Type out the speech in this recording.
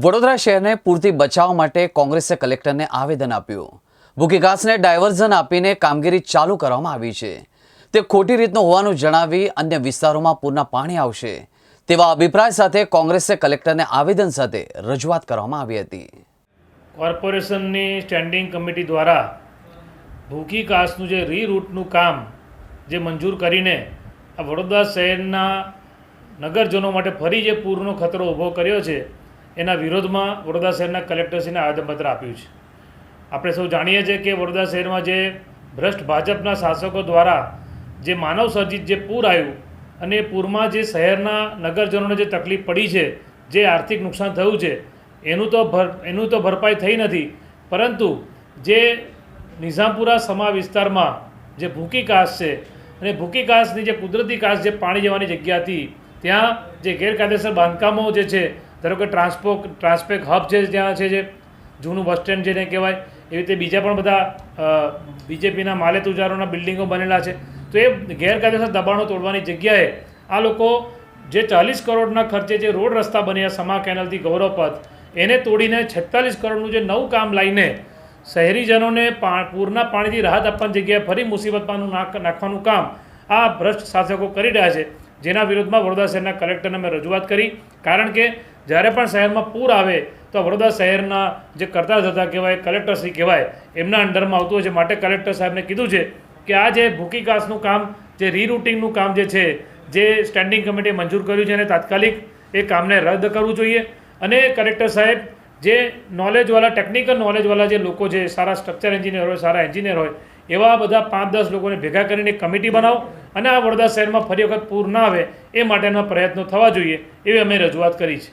વડોદરા શહેરને પૂરથી બચાવવા માટે કોંગ્રેસે કલેક્ટરને આવેદન આપ્યું। ભૂખીઘાસને ડાયવર્ઝન આપીને કામગીરી ચાલુ કરવામાં આવી છે। તે ખોટી રીતનું હોવાનું જણાવી અન્ય વિસ્તારોમાં પૂરના પાણી આવશે તેવા અભિપ્રાય સાથે કોંગ્રેસે કલેક્ટરને આવેદન સાથે રજૂઆત કરવામાં આવી હતી। કોર્પોરેશનની સ્ટેન્ડિંગ કમિટી દ્વારા ભૂખીઘાસનું જે રીરૂટનું કામ જે મંજૂર કરીને આ વડોદરા શહેરના નગરજનો માટે ફરી જે પૂરનો ખતરો ઊભો કર્યો છે એના વિરોધમાં વડોદરા શહેરના કલેક્ટરશ્રીને આવેદનપત્ર આપ્યું છે। આપણે સૌ જાણીએ છીએ કે વડોદરા શહેરમાં જે ભ્રષ્ટ ભાજપના શાસકો દ્વારા જે માનવ સર્જિત જે પૂર આવ્યું અને એ પૂરમાં જે શહેરના નગરજનોને જે તકલીફ પડી છે, જે આર્થિક નુકસાન થયું છે એનું તો ભરપાઈ થઈ નથી, પરંતુ જે નિઝામપુરા સમા વિસ્તારમાં જે ભૂખીઘાસ છે અને ભૂખીઘાસની જે કુદરતી ઘાસ જે પાણી જવાની જગ્યા હતી ત્યાં જે ગેરકાયદેસર બાંધકામો જે છે, ધારો કે ટ્રાન્સપેક હબ છે ત્યાં છે, જે જૂનું બસ સ્ટેન્ડ જેને કહેવાય, એવી રીતે બીજા પણ બધા બીજેપીના માલે તુજારોના બિલ્ડિંગો બનેલા છે। તો એ ગેરકાયદેસર દબાણો તોડવાની જગ્યાએ આ લોકો જે 40 કરોડના ખર્ચે જે રોડ રસ્તા બન્યા સમા કેનલથી ગૌરવપથ, એને તોડીને 46 કરોડનું જે નવું કામ લાવીને શહેરીજનોને પૂરના પાણીથી રાહત આપવાની જગ્યાએ ફરી મુસીબતમાં નાખવાનું કામ આ ભ્રષ્ટ શાસકો કરી રહ્યા છે, જેના વિરોધમાં વડોદરા શહેરના કલેક્ટરને અમે રજૂઆત કરી। કારણ કે જ્યારે પણ શહેરમાં પૂર આવે તો વડોદરા શહેરના જે કરતા ધતા કહેવાય, કલેક્ટરશ્રી કહેવાય, એમના અંડરમાં આવતું હોય છે। માટે કલેક્ટર સાહેબને કીધું છે કે આ જે ભૂખીઘાસનું કામ, જે રીરૂટિંગનું કામ જે છે, જે સ્ટેન્ડિંગ કમિટીએ મંજૂર કર્યું છે, એને તાત્કાલિક એ કામને રદ કરવું જોઈએ। અને કલેક્ટર સાહેબ જે નોલેજવાળા, ટેકનિકલ નોલેજવાળા જે લોકો છે, સારા સ્ટ્રક્ચર એન્જિનિયર હોય, સારા એન્જિનિયર હોય, એવા બધા 5-10 લોકોને ભેગા કરીને કમિટી બનાવો અને આ વડોદરા શહેરમાં ફરી વખત પૂર ના આવે એ માટેના પ્રયત્નો થવા જોઈએ, એવી અમે રજૂઆત કરી છે।